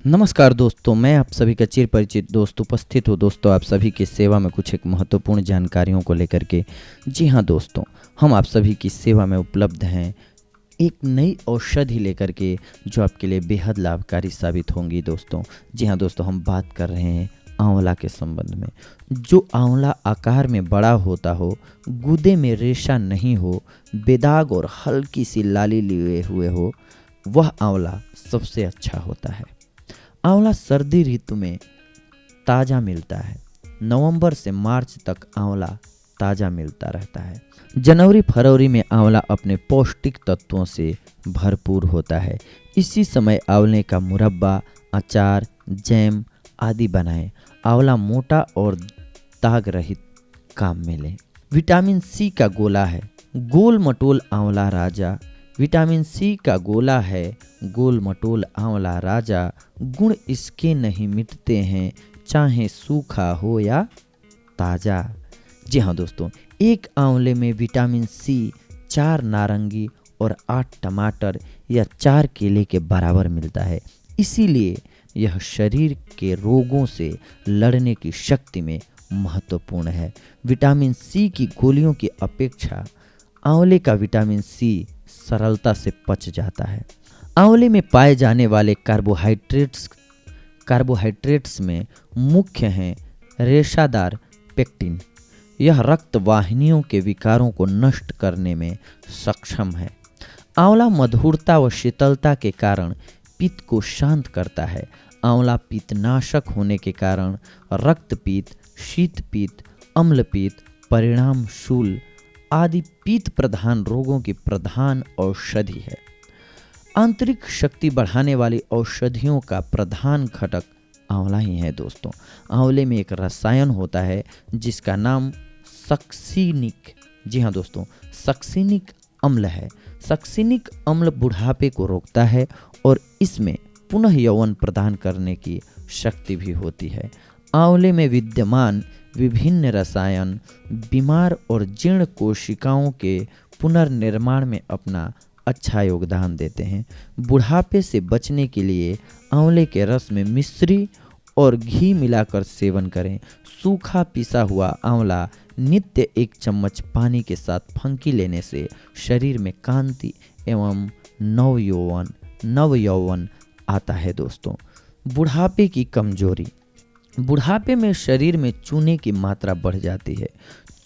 नमस्कार दोस्तों, मैं आप सभी का चिर परिचित दोस्त उपस्थित हूँ। दोस्तों, आप सभी की सेवा में कुछ एक महत्वपूर्ण जानकारियों को लेकर के। जी हाँ दोस्तों, हम आप सभी की सेवा में उपलब्ध हैं एक नई औषधि लेकर के, जो आपके लिए बेहद लाभकारी साबित होंगी दोस्तों। जी हाँ दोस्तों, हम बात कर रहे हैं आंवला के संबंध में। जो आंवला आकार में बड़ा होता हो, गूदे में रेशा नहीं हो, बेदाग और हल्की सी लाली लिए हुए हो, वह आंवला सबसे अच्छा होता है। आंवला सर्दी ऋतु में ताज़ा मिलता है। नवंबर से मार्च तक आंवला ताज़ा मिलता रहता है। जनवरी फरवरी में आंवला अपने पौष्टिक तत्वों से भरपूर होता है। इसी समय आंवले का मुरब्बा, अचार, जैम आदि बनाएं। आंवला मोटा और दाग रहित काम में लें। विटामिन सी का गोला है। गोल मटोल आंवला राजा। विटामिन सी का गोला है गोल मटोल आंवला राजा। गुण इसके नहीं मिटते हैं, चाहे सूखा हो या ताज़ा। जी हाँ दोस्तों, एक आंवले में विटामिन सी 4 नारंगी और 8 टमाटर या 4 केले के बराबर मिलता है। इसीलिए यह शरीर के रोगों से लड़ने की शक्ति में महत्वपूर्ण है। विटामिन सी की गोलियों की अपेक्षा आंवले का विटामिन सी सरलता से पच जाता है। आंवले में पाए जाने वाले कार्बोहाइड्रेट्स में मुख्य हैं रेशादार पेक्टिन। यह रक्त वाहिनियों के विकारों को नष्ट करने में सक्षम है। आंवला मधुरता व शीतलता के कारण पित्त को शांत करता है। आंवला पित्तनाशक होने के कारण रक्तपित्त, शीतपित्त, अम्लपित्त, परिणाम शूल आदि पित्त प्रधान रोगों की प्रधान औषधि है। आंतरिक शक्ति बढ़ाने वाली औषधियों का प्रधान घटक आंवला ही है दोस्तों। आंवले में एक रसायन होता है जिसका नाम सक्सिनिक, जी हाँ दोस्तों, सक्सिनिक अम्ल है। सक्सिनिक अम्ल बुढ़ापे को रोकता है और इसमें पुनः यौवन प्रदान करने की शक्ति भी होती है। आंवले में विद्यमान विभिन्न रसायन बीमार और जीर्ण कोशिकाओं के पुनर्निर्माण में अपना अच्छा योगदान देते हैं। बुढ़ापे से बचने के लिए आंवले के रस में मिश्री और घी मिलाकर सेवन करें। सूखा पिसा हुआ आंवला नित्य 1 चम्मच पानी के साथ फंकी लेने से शरीर में कांति एवं नव यौवन आता है दोस्तों। बुढ़ापे की कमजोरी। बुढ़ापे में शरीर में चूने की मात्रा बढ़ जाती है।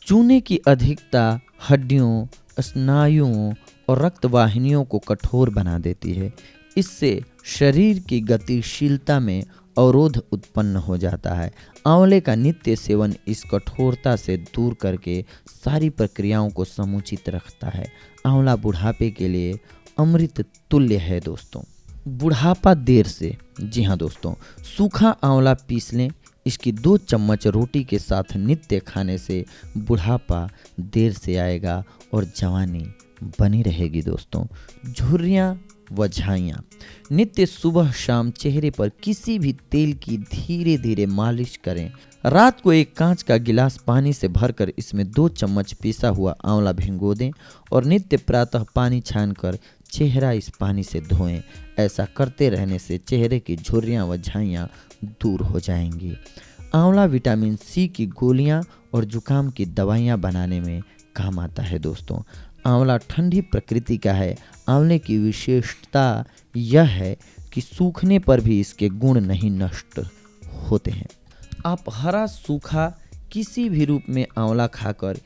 चूने की अधिकता हड्डियों, स्नायुओं और रक्त वाहिनियों को कठोर बना देती है। इससे शरीर की गतिशीलता में अवरोध उत्पन्न हो जाता है। आंवले का नित्य सेवन इस कठोरता से दूर करके सारी प्रक्रियाओं को समुचित रखता है। आंवला बुढ़ापे के लिए अमृत तुल्य है दोस्तों। बुढ़ापा देर से। जी हाँ दोस्तों, सूखा आंवला पीस लें। इसकी 2 चम्मच रोटी के साथ नित्य खाने से बुढ़ापा देर से आएगा और जवानी बनी रहेगी दोस्तों। झुर्रियाँ व झाइयाँ। नित्य सुबह शाम चेहरे पर किसी भी तेल की धीरे धीरे मालिश करें। रात को एक कांच का गिलास पानी से भरकर इसमें 2 चम्मच पिसा हुआ आंवला भिगो दें और नित्य प्रातः पानी छानकर चेहरा इस पानी से धोएं। ऐसा करते रहने से चेहरे की झुर्रियाँ व झाइयाँ दूर हो जाएंगी। आंवला विटामिन सी की गोलियां और जुकाम की दवाइयां बनाने में काम आता है दोस्तों। आंवला ठंडी प्रकृति का है। आंवले की विशेषता यह है कि सूखने पर भी इसके गुण नहीं नष्ट होते हैं। आप हरा सूखा किसी भी रूप में आंवला खाकर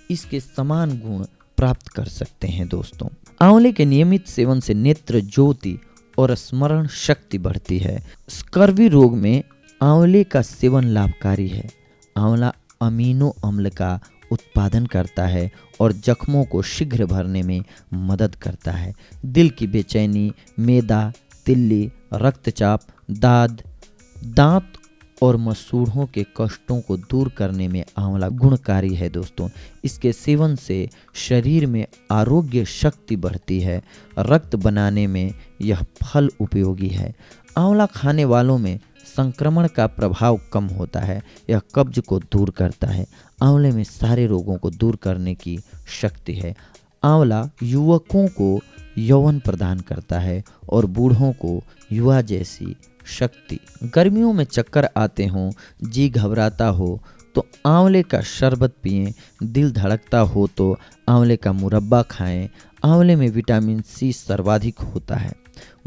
इसके समान गुण प्राप्त कर सकते हैं दोस्तों। आंवले के नियमित सेवन से नेत्र ज्योति और स्मरण शक्ति बढ़ती है। स्कर्वी रोग में आंवले का सेवन लाभकारी है। आंवला अमीनो अम्ल का उत्पादन करता है और जख्मों को शीघ्र भरने में मदद करता है। दिल की बेचैनी, मैदा, तिल्ली, रक्तचाप, दांत और मसूड़ों के कष्टों को दूर करने में आंवला गुणकारी है दोस्तों। इसके सेवन से शरीर में आरोग्य शक्ति बढ़ती है। रक्त बनाने में यह फल उपयोगी है। आंवला खाने वालों में संक्रमण का प्रभाव कम होता है। यह कब्ज को दूर करता है। आंवले में सारे रोगों को दूर करने की शक्ति है। आंवला युवकों को यौवन प्रदान करता है और बूढ़ों को युवा जैसी शक्ति। गर्मियों में चक्कर आते हों, जी घबराता हो तो आंवले का शरबत पिएं, दिल धड़कता हो तो आंवले का मुरब्बा खाएं। आंवले में विटामिन सी सर्वाधिक होता है।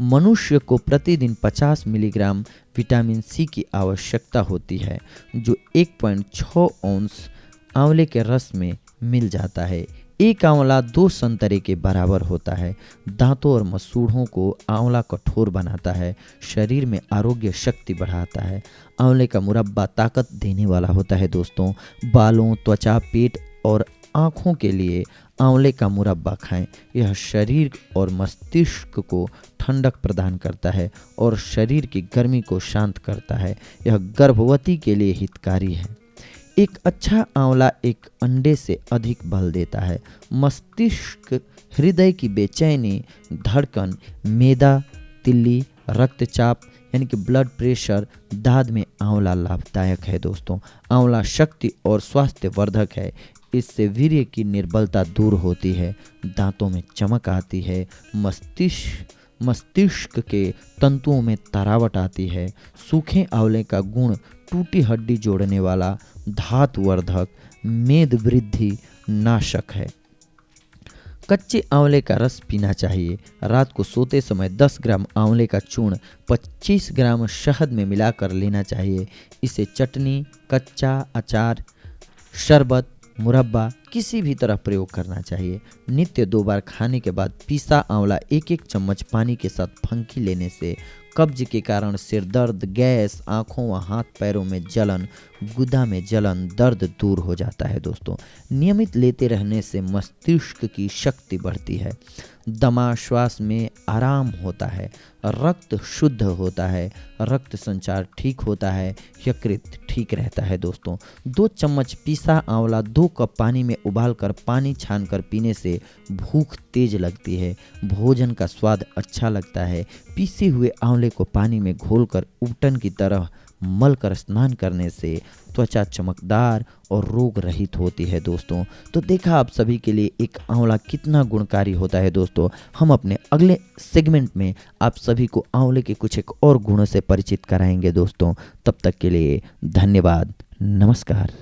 मनुष्य को प्रतिदिन 50 मिलीग्राम विटामिन सी की आवश्यकता होती है, जो 1.6 औंस आंवले के रस में मिल जाता है। एक आंवला 2 संतरे के बराबर होता है। दांतों और मसूड़ों को आंवला कठोर बनाता है, शरीर में आरोग्य शक्ति बढ़ाता है। आंवले का मुरब्बा ताकत देने वाला होता है दोस्तों। बालों, त्वचा, पेट और आँखों के लिए आंवले का मुरब्बा खाएं। यह शरीर और मस्तिष्क को ठंडक प्रदान करता है और शरीर की गर्मी को शांत करता है। यह गर्भवती के लिए हितकारी है। एक अच्छा आंवला एक अंडे से अधिक बल देता है। मस्तिष्क, हृदय की बेचैनी, धड़कन, मैदा, तिल्ली, रक्तचाप यानी कि ब्लड प्रेशर, दाद में आंवला लाभदायक है दोस्तों। आंवला शक्ति और स्वास्थ्य वर्धक है। इससे वीर्य की निर्बलता दूर होती है, दांतों में चमक आती है, मस्तिष्क के तंतुओं में तरावट आती है। सूखे आंवले का गुण टूटी हड्डी जोड़ने वाला, धातुवर्धक, मेद वृद्धि नाशक है। कच्चे आंवले का रस पीना चाहिए। रात को सोते समय 10 ग्राम आंवले का चूर्ण 25 ग्राम शहद में मिलाकर लेना चाहिए। इसे चटनी, कच्चा अचार, शरबत, मुरब्बा किसी भी तरह प्रयोग करना चाहिए। नित्य 2 बार खाने के बाद पीसा आंवला 1-1 चम्मच पानी के साथ फंकी लेने से कब्ज के कारण सिर दर्द, गैस, आँखों व हाथ पैरों में जलन, गुदा में जलन, दर्द दूर हो जाता है दोस्तों। नियमित लेते रहने से मस्तिष्क की शक्ति बढ़ती है, दमा श्वास में आराम होता है, रक्त शुद्ध होता है, रक्त संचार ठीक होता है, यकृत ठीक रहता है दोस्तों। 2 चम्मच पीसा आंवला 2 कप पानी में उबालकर पानी छानकर पीने से भूख तेज लगती है, भोजन का स्वाद अच्छा लगता है। पीसे हुए आंवले को पानी में घोलकर उबटन की तरह मलकर स्नान करने से त्वचा चमकदार और रोग रहित होती है दोस्तों। तो देखा आप सभी के लिए एक आंवला कितना गुणकारी होता है दोस्तों। हम अपने अगले सेगमेंट में आप सभी को आंवले के कुछ एक और गुणों से परिचित कराएंगे दोस्तों। तब तक के लिए धन्यवाद, नमस्कार।